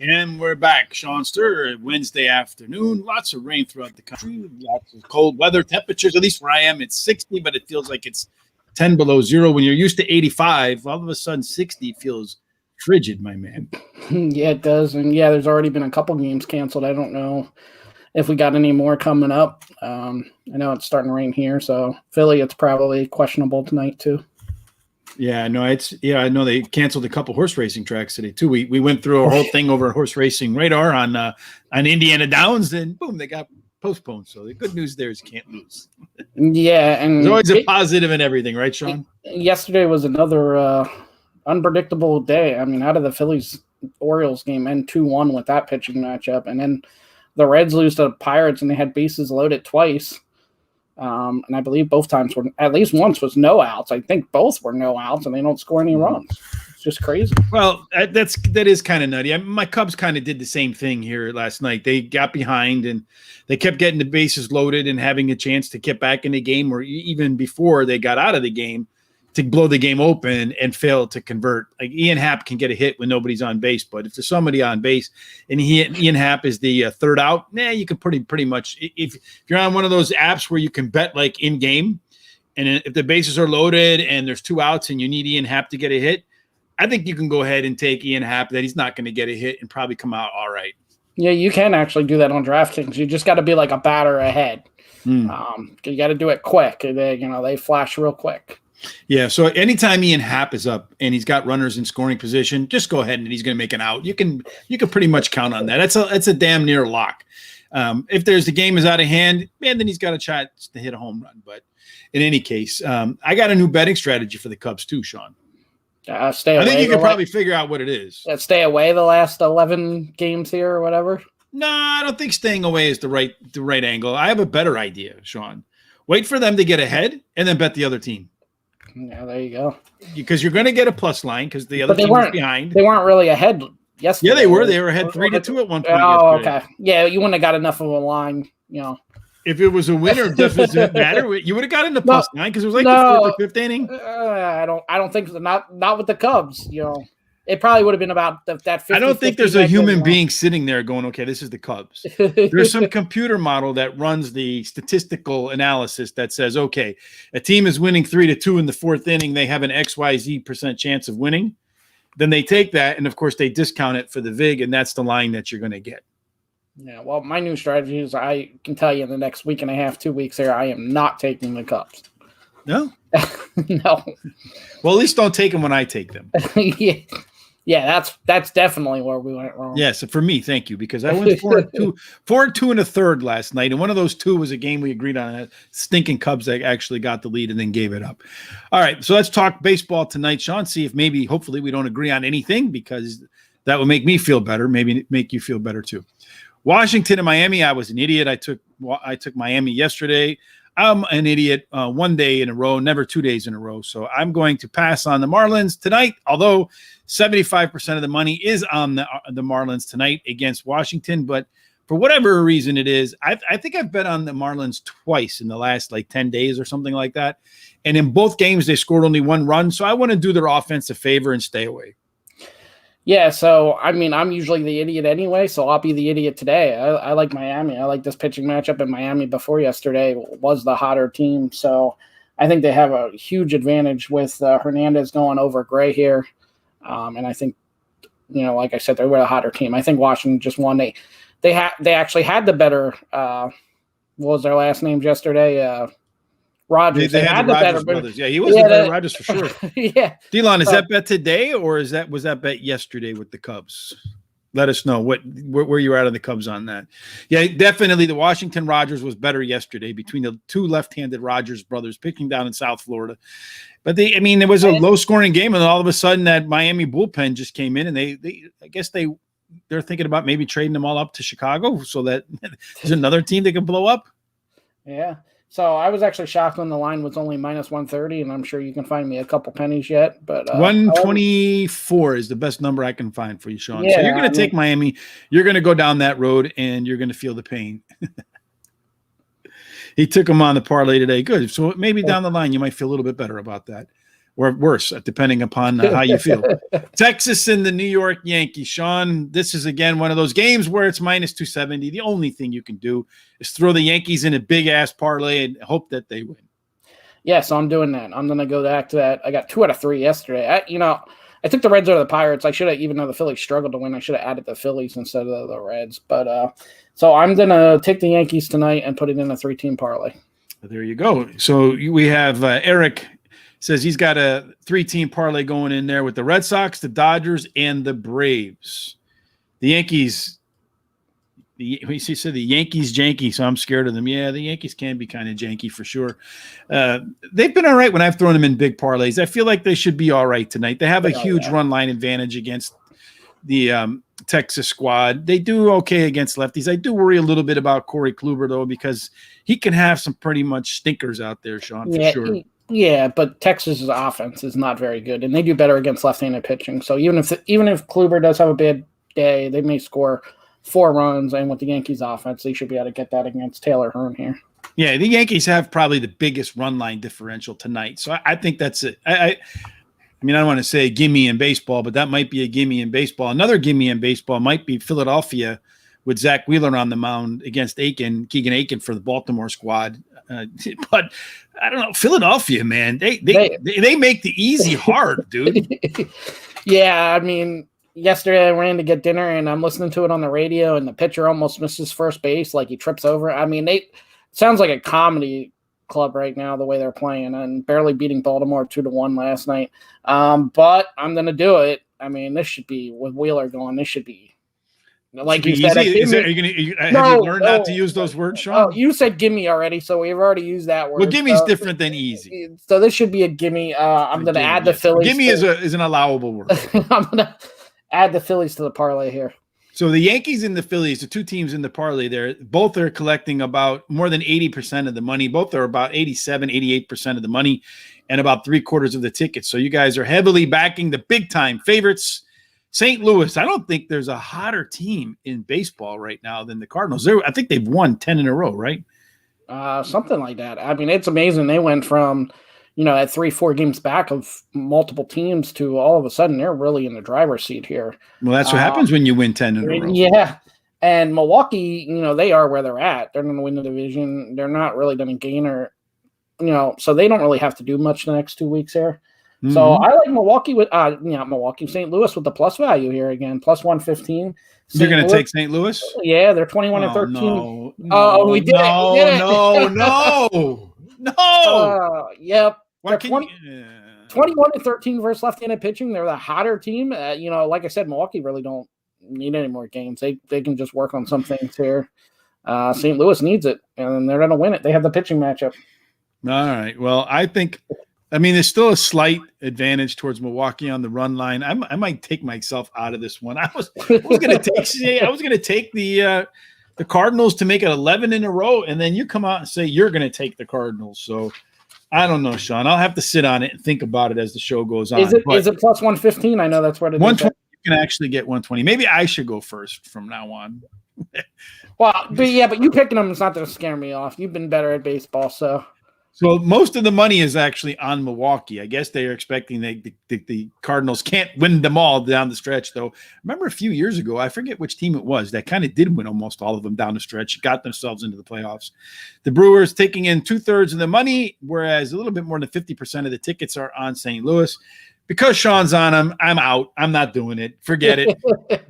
And we're back, Sean Stir, Wednesday afternoon. Lots of rain throughout the country, lots of cold weather temperatures. At least where I am, it's 60, but it feels like it's 10 below zero. When you're used to 85, all of a sudden 60 feels frigid, my man. Yeah, it does. And yeah, there's already been a couple games canceled. I don't know if we got any more coming up. I know it's starting to rain here, so Philly, it's probably questionable tonight too. Yeah, no, I know they canceled a couple horse racing tracks today too. We went through a whole thing over horse racing radar on Indiana Downs, and boom, they got postponed. So the good news there is you can't lose. Yeah, and there's always a positive in everything, right, Sean? Yesterday was another unpredictable day. I mean, out of the Phillies-Orioles game, end 2-1 with that pitching matchup, and then the Reds lose to the Pirates, and they had bases loaded twice. And I believe both times were, at least once was no outs. I think both were no outs, and they don't score any runs. It's just crazy. Well, that is kind of nutty. My Cubs kind of did the same thing here last night. They got behind, and they kept getting the bases loaded and having a chance to get back in the game, or even before they got out of the game, to blow the game open and fail to convert. Like Ian Happ can get a hit when nobody's on base, but if there's somebody on base and Ian Happ is the third out, you can pretty much, if you're on one of those apps where you can bet like in game, and if the bases are loaded and there's two outs and you need Ian Happ to get a hit, I think you can go ahead and take Ian Happ that he's not going to get a hit and probably come out all right. Yeah, you can actually do that on DraftKings. You just got to be like a batter ahead. You got to do it quick. They flash real quick. Yeah, so anytime Ian Happ is up and he's got runners in scoring position, just go ahead and he's going to make an out. You can pretty much count on that. That's a damn near lock. If the game is out of hand, then he's got a chance to hit a home run. But in any case, I got a new betting strategy for the Cubs too, Sean. Stay away. I think you can probably figure out what it is. Stay away the last 11 games here or whatever. No, I don't think staying away is the right angle. I have a better idea, Sean. Wait for them to get ahead and then bet the other team. Yeah, there you go. Because you're going to get a plus line because the other team was behind. They weren't really ahead yesterday. Yeah, they were. They were ahead 3-2 at one point. Oh, okay. Yeah, you wouldn't have got enough of a line, If it was a win or doesn't matter, you would have gotten the plus 9 because it was like the fourth or fifth inning. I don't think so. Not with the Cubs. It probably would have been about that 50. I don't think there's a human being sitting there going, okay, this is the Cubs. There's some computer model that runs the statistical analysis that says, okay, a team is winning 3-2 in the fourth inning. They have an XYZ% chance of winning. Then they take that, and of course they discount it for the VIG, and that's the line that you're going to get. Yeah, well, my new strategy is I can tell you in the next week and a half, 2 weeks here, I am not taking the Cubs. No? No. Well, at least don't take them when I take them. Yeah, that's definitely where we went wrong. Yeah, so for me, thank you, because I went 4-2 and a third last night, and one of those two was a game we agreed on. Stinking Cubs that actually got the lead and then gave it up. All right, so let's talk baseball tonight, Sean. See if hopefully we don't agree on anything, because that would make me feel better, maybe make you feel better too. Washington and Miami, I was an idiot. I took Miami yesterday. I'm an idiot 1 day in a row, never 2 days in a row. So I'm going to pass on the Marlins tonight, although 75% of the money is on the Marlins tonight against Washington. But for whatever reason it is, I think I've bet on the Marlins twice in the last 10 days or something like that. And in both games, they scored only one run. So I want to do their offense a favor and stay away. Yeah, so, I'm usually the idiot anyway, so I'll be the idiot today. I like Miami. I like this pitching matchup, and Miami before yesterday was the hotter team. So I think they have a huge advantage with Hernandez going over Gray here. And I think, like I said, they were the hotter team. I think Washington just won. They actually had the better what was their last name yesterday? Rogers. They had the Rogers brothers. Yeah, he was the better Rogers for sure. Yeah. Delon, is that bet today or was that bet yesterday with the Cubs? Let us know where you're at on the Cubs on that. Yeah, definitely the Washington Rogers was better yesterday between the two left-handed Rogers brothers pitching down in South Florida. But it was a low-scoring game, and all of a sudden that Miami bullpen just came in, and I guess they're thinking about maybe trading them all up to Chicago so that there's another team they can blow up. Yeah. So I was actually shocked when the line was only minus 130, and I'm sure you can find me a couple pennies yet. But 124 is the best number I can find for you, Sean. Yeah, so you're going to take Miami. You're going to go down that road, and you're going to feel the pain. He took him on the parlay today. Good. So maybe down the line you might feel a little bit better about that. or worse, depending upon how you feel. Texas and the New York Yankees. Sean, this is, again, one of those games where it's minus 270. The only thing you can do is throw the Yankees in a big-ass parlay and hope that they win. Yeah, so I'm doing that. I'm going to go back to that. I got 2 out of 3 yesterday. I took the Reds over the Pirates. I should have, even though the Phillies struggled to win, I should have added the Phillies instead of the Reds. But so I'm going to take the Yankees tonight and put it in a 3-team parlay. There you go. So we have Eric says he's got a 3-team parlay going in there with the Red Sox, the Dodgers, and the Braves. The Yankees, he said the Yankees janky, so I'm scared of them. Yeah, the Yankees can be kind of janky for sure. They've been all right when I've thrown them in big parlays. I feel like they should be all right tonight. They have a huge run line advantage against the Texas squad. They do okay against lefties. I do worry a little bit about Corey Kluber, though, because he can have some pretty much stinkers out there, Sean, for sure. Yeah, but Texas's offense is not very good, and they do better against left-handed pitching. So even if Kluber does have a bad day, they may score 4 runs, and with the Yankees offense, they should be able to get that against Taylor Hearn here. Yeah, the Yankees have probably the biggest run line differential tonight. So I think that's it. I mean, I don't want to say gimme in baseball, but that might be a gimme in baseball. Another gimme in baseball might be Philadelphia with Zach Wheeler on the mound against Keegan Aiken for the Baltimore squad. But I don't know, Philadelphia, man, they make the easy hard, dude. Yeah, I mean, yesterday I ran to get dinner and I'm listening to it on the radio, and the pitcher almost misses first base, like he trips over. I mean, sounds like a comedy club right now, the way they're playing, and barely beating Baltimore 2-1 last night. But I'm going to do it. I mean, this should be, with Wheeler going, this should be, like you said. Have you learned not to use those words, Sean? Oh, you said gimme already, so we've already used that word. Well, gimme's different than easy. So this should be a gimme. I'm going to add the Phillies. Gimme is an allowable word. I'm going to add the Phillies to the parlay here. So the Yankees and the Phillies, the 2 teams in the parlay there, both are collecting about more than 80% of the money. Both are about 87, 88% of the money and about 3/4 of the tickets. So you guys are heavily backing the big-time favorites. St. Louis, I don't think there's a hotter team in baseball right now than the Cardinals. I think they've won 10 in a row, right? Something like that. I mean, it's amazing. They went from, at 3-4 games back of multiple teams to all of a sudden they're really in the driver's seat here. Well, that's what happens when you win 10 in a row. Yeah. And Milwaukee, they are where they're at. They're going to win the division. They're not really going to gain so they don't really have to do much the next 2 weeks here. Mm-hmm. So I like Milwaukee with St. Louis with the plus value here again, plus 115. You're going to take St. Louis? Yeah, they're 21-13. No, we did No. Yep. They're 21-13 versus left-handed pitching. They're the hotter team. Like I said, Milwaukee really don't need any more games. They can just work on some things here. St. Louis needs it, and they're going to win it. They have the pitching matchup. All right. Well, there's still a slight advantage towards Milwaukee on the run line. I might take myself out of this one. I was going to take the Cardinals to make it 11 in a row, and then you come out and say you're going to take the Cardinals. So I don't know, Sean. I'll have to sit on it and think about it as the show goes on. Is it plus 115? I know that's what it is. 120. You can actually get 120. Maybe I should go first from now on. Well, but you picking them is not going to scare me off. You've been better at baseball, so. So most of the money is actually on Milwaukee. I guess they are expecting the Cardinals can't win them all down the stretch, though. Remember a few years ago, I forget which team it was, that kind of did win almost all of them down the stretch, got themselves into the playoffs. The Brewers taking in 2/3 of the money, whereas a little bit more than 50% of the tickets are on St. Louis. Because Sean's on them, I'm out. I'm not doing it. Forget it.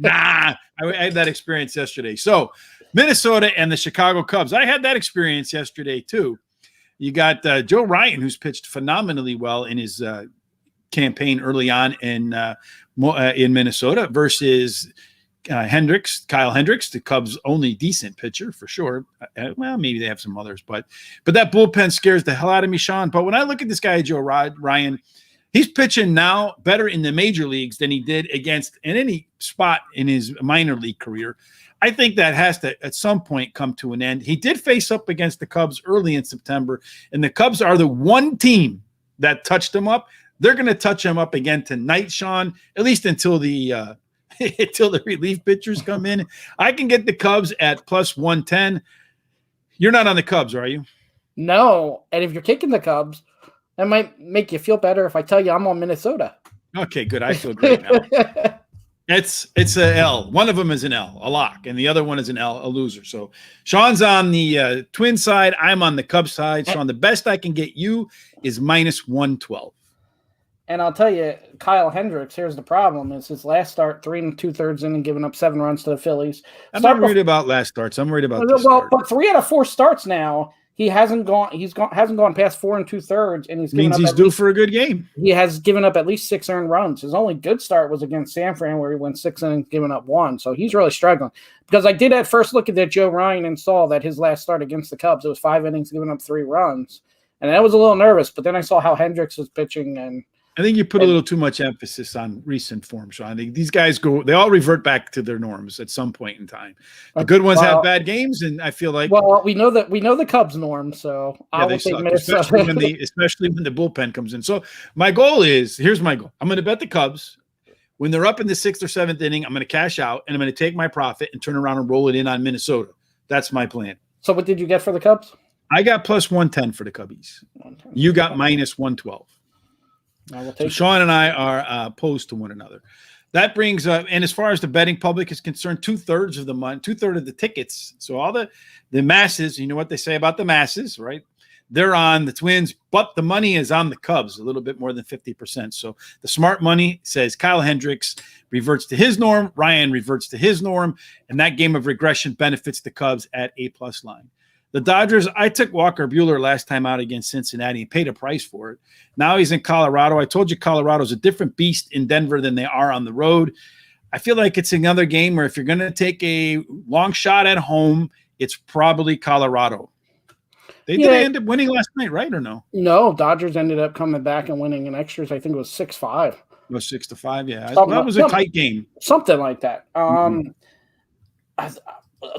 I had that experience yesterday. So Minnesota and the Chicago Cubs. I had that experience yesterday, too. You got Joe Ryan, who's pitched phenomenally well in his campaign early on in Minnesota, versus Kyle Hendricks, the Cubs' only decent pitcher for sure. Well, maybe they have some others, but that bullpen scares the hell out of me, Sean. But when I look at this guy, Joe Ryan, he's pitching now better in the major leagues than he did in any spot in his minor league career. I think that has to, at some point, come to an end. He did face up against the Cubs early in September, and the Cubs are the one team that touched him up. They're going to touch him up again tonight, Sean, at least until the relief pitchers come in. I can get the Cubs at plus 110. You're not on the Cubs, are you? No, and if you're taking the Cubs, That might make you feel better if I tell you I'm on Minnesota. Okay, good. I feel great now. It's a L. One of them is an L, a lock, and the other one is an L, a loser. So Sean's on the Twin side. I'm on the Cubs side. Sean, the best I can get you is minus 112. And I'll tell you, Kyle Hendricks, here's the problem. Is his last start, 3 2/3 inning, giving up 7 runs to the Phillies. I'm not worried about last starts. I'm worried about this well, start. but 3 out of 4 starts now, he hasn't gone past 4 2/3, and he's due for a good game. He has given up at least 6 earned runs. His only good start was against San Fran, where he went 6 innings, giving up 1. So he's really struggling. Because I did at first look at that Joe Ryan and saw that his last start against the Cubs, it was 5 innings, giving up 3 runs. And I was a little nervous, but then I saw how Hendricks was pitching, and I think you put a little too much emphasis on recent form, Sean. I think these guys they all revert back to their norms at some point in time. The good ones have bad games, and I feel like we know the Cubs norm, so I will take Minnesota. especially when the bullpen comes in. So my goal here's my goal. I'm going to bet the Cubs when they're up in the 6th or 7th inning. I'm going to cash out, and I'm going to take my profit and turn around and roll it in on Minnesota. That's my plan. So what did you get for the Cubs? I got plus 110 for the Cubbies. You got minus 112. So Sean and I are opposed to one another. That brings up, and as far as the betting public is concerned, 2/3 of the money, 2/3 of the tickets. So all the masses, you know what they say about the masses, right? They're on the Twins, but the money is on the Cubs, a little bit more than 50%. So the smart money says Kyle Hendricks reverts to his norm, Ryan reverts to his norm, and that game of regression benefits the Cubs at A+ line. The Dodgers, I took Walker Buehler last time out against Cincinnati and paid a price for it. Now he's in Colorado. I told you Colorado's a different beast in Denver than they are on the road. I feel like it's another game where if you're going to take a long shot at home, it's probably Colorado. They did end up winning last night, right, or no? No, Dodgers ended up coming back and winning in extras. I think it was 6-5. It was 6-5, yeah. That was a tight game. Something like that.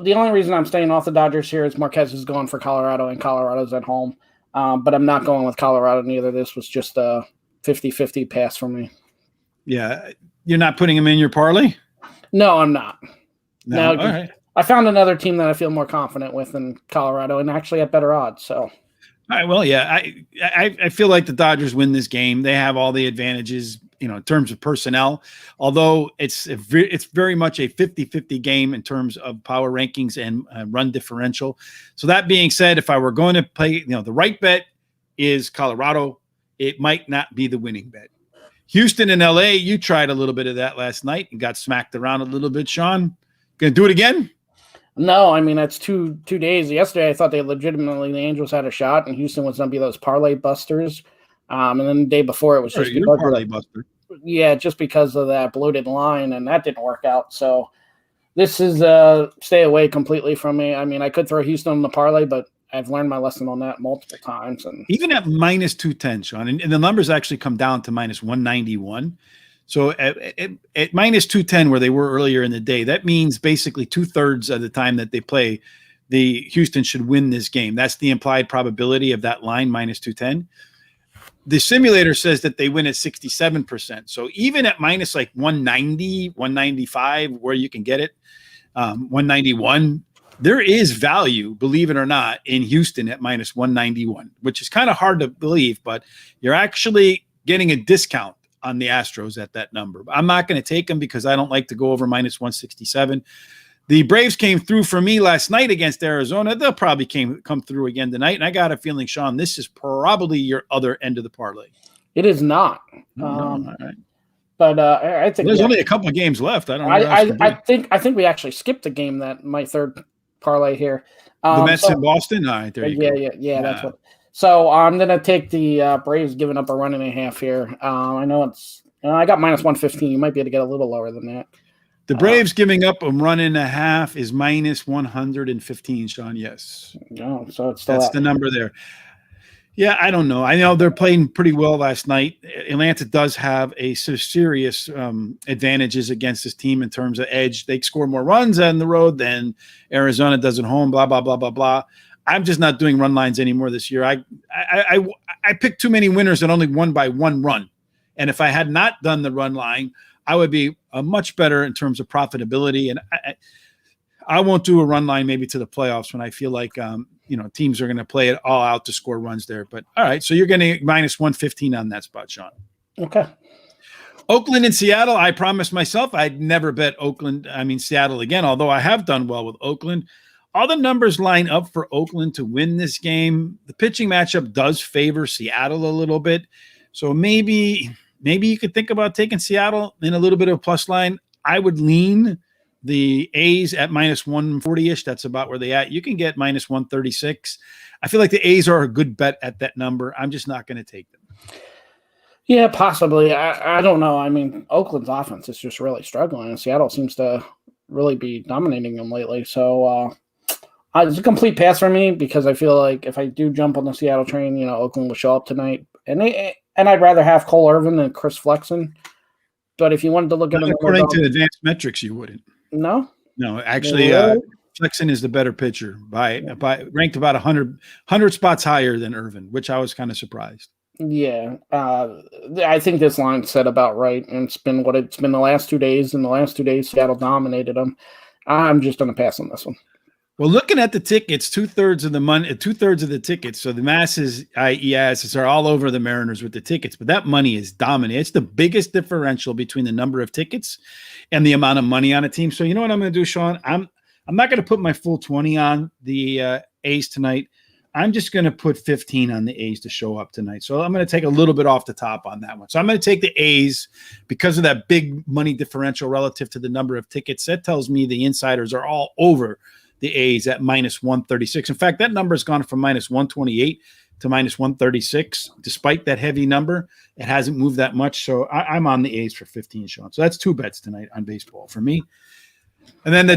The only reason I'm staying off the Dodgers here is Marquez is going for Colorado, and Colorado's at home. But I'm not going with Colorado neither. This was just a 50-50 pass for me. Yeah. You're not putting him in your parlay? No, I'm not. No, all right. I found another team that I feel more confident with in Colorado and actually at better odds. So, all right. Well, yeah, I feel like the Dodgers win this game. They have all the advantages, in terms of personnel, although it's very much a 50-50 game in terms of power rankings and run differential. So that being said, if I were going to play, the right bet is Colorado. It might not be the winning bet. Houston and LA, you tried a little bit of that last night and got smacked around a little bit, Sean. Going to do it again? No, I mean, that's two days. Yesterday, I thought the Angels had a shot, and Houston was going to be those parlay busters. And then the day before, it was just because parlay buster. Yeah, just because of that bloated line, and that didn't work out. So this is stay away completely from me. I mean, I could throw Houston in the parlay, but I've learned my lesson on that multiple times. And even at minus 210, Sean, and the numbers actually come down to minus 191. So at minus 210, where they were earlier in the day, that means basically 2/3 of the time that they play, the Houston should win this game. That's the implied probability of that line, minus 210. The simulator says that they win at 67%. So even at minus like 190, 195, where you can get it, 191, there is value, believe it or not, in Houston at minus 191, which is kind of hard to believe, but you're actually getting a discount on the Astros at that number. I'm not going to take them because I don't like to go over minus 167. The Braves came through for me last night against Arizona. They'll probably come through again tonight. And I got a feeling, Sean, this is probably your other end of the parlay. It is not. All right. But I think there's only a couple of games left. I don't know. I think we actually skipped a game that my third parlay here. The Mets in Boston. All right, there you go. Yeah. That's what. So I'm gonna take the Braves giving up a 1.5 here. I know it's. I got minus 115. You might be able to get a little lower than that. The Braves giving up a 1.5 is minus 115, Sean. Yes. No, so it's still that's the number there. Yeah, I don't know. I know they're playing pretty well last night. Atlanta does have a serious advantages against this team in terms of edge. They score more runs on the road than Arizona does at home. Blah blah blah blah blah. I'm just not doing run lines anymore this year. I picked too many winners that only won by 1 run, and if I had not done the run line, I would be much better in terms of profitability. And I won't do a run line maybe to the playoffs when I feel like teams are going to play it all out to score runs there. But all right, so you're getting minus 115 on that spot, Sean. Okay. Oakland and Seattle. I promised myself I'd never bet Seattle again, although I have done well with Oakland. All the numbers line up for Oakland to win this game. The pitching matchup does favor Seattle a little bit. So maybe you could think about taking Seattle in a little bit of a plus line. I would lean the A's at minus 140-ish. That's about where they at. You can get minus 136. I feel like the A's are a good bet at that number. I'm just not going to take them. Yeah, possibly. I don't know. I mean, Oakland's offense is just really struggling, and Seattle seems to really be dominating them lately. So it's a complete pass for me because I feel like if I do jump on the Seattle train, Oakland will show up tonight. And I'd rather have Cole Irvin than Chris Flexen. But if you wanted to look at him, according to advanced metrics, you wouldn't. No, actually, Flexen is the better pitcher by ranked about 100 spots higher than Irvin, which I was kind of surprised. Yeah, I think this line's set about right, and it's been what it's been the last 2 days. In the last 2 days, Seattle dominated them. I'm just going to pass on this one. Well, looking at the tickets, 2/3 of the money, 2/3 of the tickets. So the masses, i.e., asses, are all over the Mariners with the tickets, but that money is dominant. It's the biggest differential between the number of tickets and the amount of money on a team. So you know what I'm going to do, Sean? I'm not going to put my full 20 on the A's tonight. I'm just going to put 15 on the A's to show up tonight. So I'm going to take a little bit off the top on that one. So I'm going to take the A's because of that big money differential relative to the number of tickets. That tells me the insiders are all over the A's at minus 136. In fact, that number has gone from minus 128 to minus 136. Despite that heavy number, it hasn't moved that much. So I'm on the A's for 15, Sean. So that's 2 bets tonight on baseball for me. And then the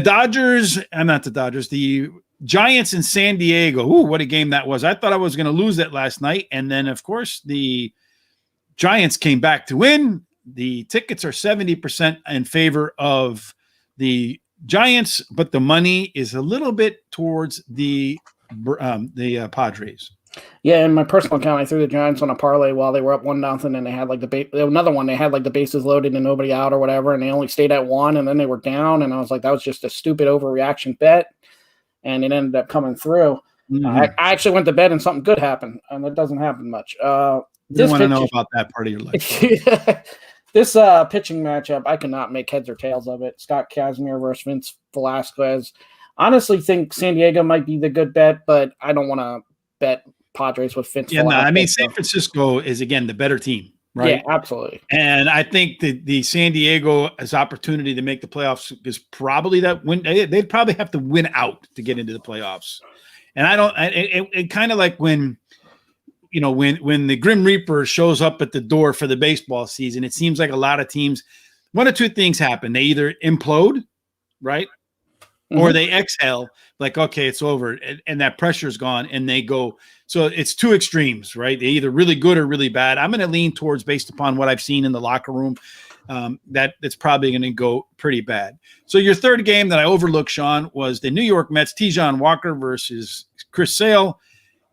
Giants in San Diego. Ooh, what a game that was. I thought I was going to lose that last night. And then, of course, the Giants came back to win. The tickets are 70% in favor of the Giants, but the money is a little bit towards the Padres. Yeah, in my personal account, I threw the Giants on a parlay while they were up 1-0, and they had another one. They had the bases loaded and nobody out or whatever, and they only stayed at 1, and then they were down, and I was like, that was just a stupid overreaction bet, and it ended up coming through. Mm-hmm. I actually went to bed and something good happened, and it doesn't happen much. I want to know about that part of your life. This pitching matchup, I cannot make heads or tails of it. Scott Kazmir versus Vince Velasquez. Honestly, think San Diego might be the good bet, but I don't want to bet Padres with Vince Velasquez. I mean, San Francisco is, again, the better team, right? Yeah, absolutely. And I think the San Diego's opportunity to make the playoffs is probably that win. They'd probably have to win out to get into the playoffs. And it kind of like when the Grim Reaper shows up at the door for the baseball season, it seems like a lot of teams, one of two things happen. They either implode, right? Mm-hmm. Or they exhale, like, okay, it's over. And that pressure's gone and they go. So it's two extremes, right? They're either really good or really bad. I'm going to lean towards, based upon what I've seen in the locker room, that it's probably going to go pretty bad. So your third game that I overlooked, Sean, was the New York Mets, Tijuan Walker versus Chris Sale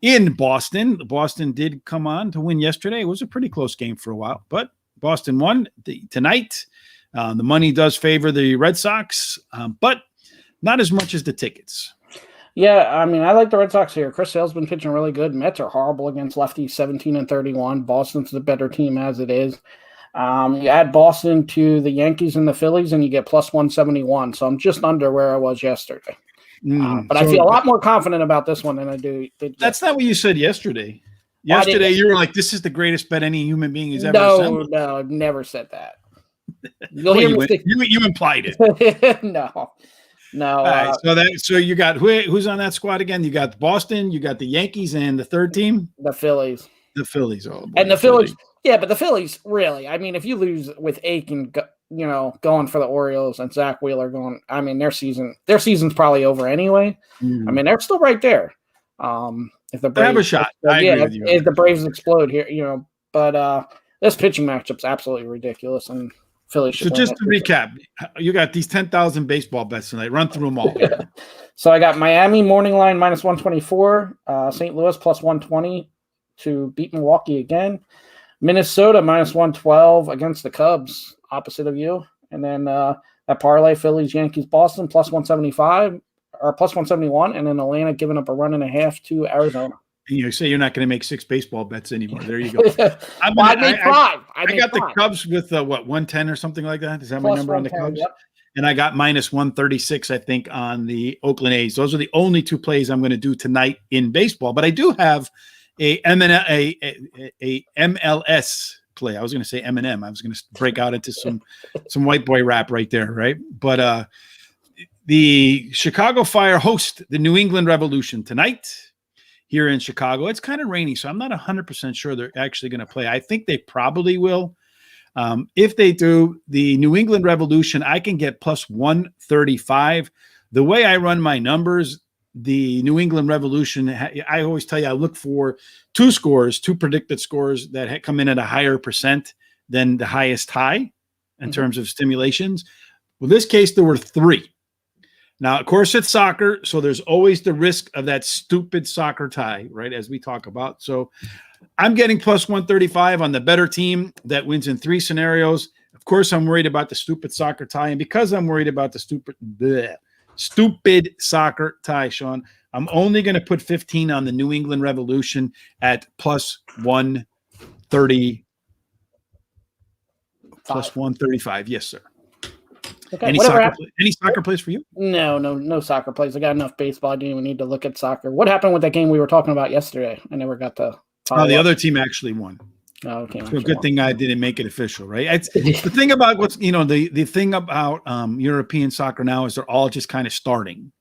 in Boston. Boston did come on to win yesterday. It was a pretty close game for a while, but Boston won tonight. The money does favor the Red Sox, but not as much as the tickets. Yeah, I mean, I like the Red Sox here. Chris Sale's been pitching really good. Mets are horrible against lefties, 17-31. Boston's the better team as it is. You add Boston to the Yankees and the Phillies, and you get plus 171. So I'm just under where I was yesterday. But I feel a lot more confident about this one than I do. That's not what you said yesterday. Yesterday, you were like, this is the greatest bet any human being has ever assembled. No, I've never said that. You implied it. No. All right, so you got who's on that squad again? You got Boston, you got the Yankees, and the third team? The Phillies. The Phillies, oh boy. And the Phillies, yeah, but the Phillies, really, I mean, if you lose with Aiken, going for the Orioles and Zach Wheeler going, I mean, their season's probably over anyway. Mm. I mean, they're still right there. If the Braves have a shot, I agree with you. If the Braves explode here, but this pitching matchup's absolutely ridiculous, and Philly should. So just to recap, you got these 10,000 baseball bets tonight. Run through them all. Yeah. So I got Miami morning line minus 124, St. Louis plus 120 to beat Milwaukee again, Minnesota minus 112 against the Cubs, opposite of you, and then that parlay Phillies, Yankees, Boston plus 175. or plus 171, and then Atlanta giving up a run and a half to Arizona. You say you're not going to make 6 baseball bets anymore. There you go. I made 5. I got the Cubs with 110 or something like that. Is that my number on the Cubs? Yep. And I got minus 136, I think, on the Oakland A's. Those are the only 2 plays I'm going to do tonight in baseball. But I do have a MLS play. I was going to say M&M. I was going to break out into some white boy rap right there, right? But the Chicago Fire host the New England Revolution tonight here in Chicago. It's kind of rainy, so I'm not 100% sure they're actually going to play. I think they probably will. If they do, the New England Revolution, I can get plus 135. The way I run my numbers, the New England Revolution, I always tell you, I look for 2 predicted scores that come in at a higher percent than the highest high in terms of stimulations. Well, in this case, there were 3. Now, of course, it's soccer, so there's always the risk of that stupid soccer tie, right, as we talk about. So I'm getting plus 135 on the better team that wins in 3 scenarios. Of course, I'm worried about the stupid soccer tie. And because I'm worried about the stupid soccer tie, Sean, I'm only going to put 15 on the New England Revolution at plus 130. Plus 135. Yes, sir. Okay, any soccer plays for you? No soccer plays. I got enough baseball. I didn't even need to look at soccer. What happened with that game we were talking about yesterday? I never got to follow the up. other team actually won. Oh, okay. So good thing I didn't make it official, right? It's the thing about the thing about European soccer now is they're all just kind of starting.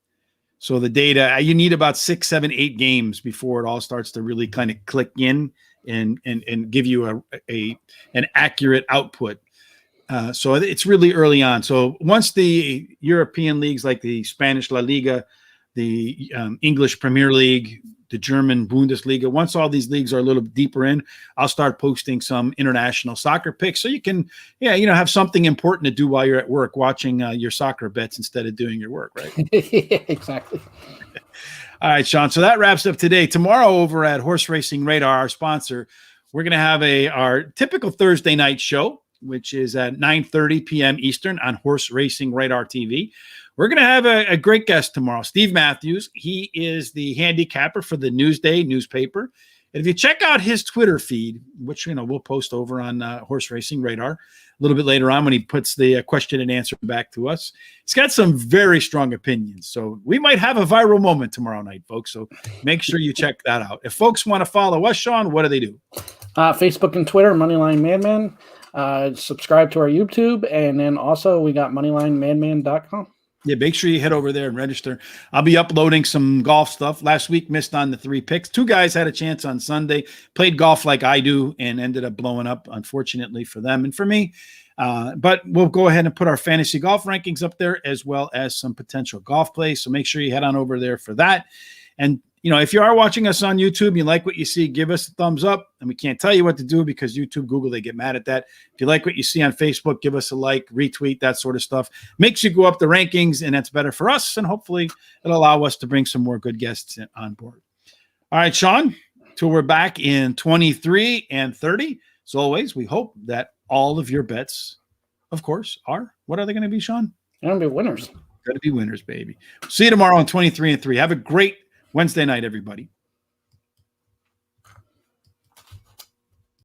So the data, you need about 6, 7, 8 games before it all starts to really kind of click in and give you an accurate output. So it's really early on. So once the European leagues like the Spanish La Liga, the English Premier League, the German Bundesliga, once all these leagues are a little deeper in, I'll start posting some international soccer picks so you can, have something important to do while you're at work, watching your soccer bets instead of doing your work, right? Yeah, exactly. All right, Sean. So that wraps up today. Tomorrow over at Horse Racing Radar, our sponsor, we're going to have our typical Thursday night show, which is at 9:30 p.m. Eastern on Horse Racing Radar TV. We're going to have a great guest tomorrow, Steve Matthews. He is the handicapper for the Newsday newspaper. And if you check out his Twitter feed, which we'll post over on Horse Racing Radar a little bit later on when he puts the question and answer back to us, he's got some very strong opinions. So we might have a viral moment tomorrow night, folks. So make sure you check that out. If folks want to follow us, Sean, what do they do? Facebook and Twitter, Moneyline Madmen. Subscribe to our YouTube, and then also we got MoneylineMadman.com. Yeah, make sure you head over there and register. I'll be uploading some golf stuff. Last week, missed on the 3 picks. 2 guys had a chance on Sunday, played golf like I do, and ended up blowing up, unfortunately, for them and for me. But we'll go ahead and put our fantasy golf rankings up there as well as some potential golf plays. So make sure you head on over there for that. And if you are watching us on YouTube, you like what you see, give us a thumbs up. And we can't tell you what to do because YouTube, Google, they get mad at that. If you like what you see on Facebook, give us a like, retweet, that sort of stuff. Makes you go up the rankings, and that's better for us. And hopefully it'll allow us to bring some more good guests on board. All right, Sean, till we're back in 23 and 30. As always, we hope that all of your bets, of course, what are they going to be, Sean? They're going to be winners. Got to be winners, baby. See you tomorrow on 23 and 3. Have a great Wednesday night, everybody.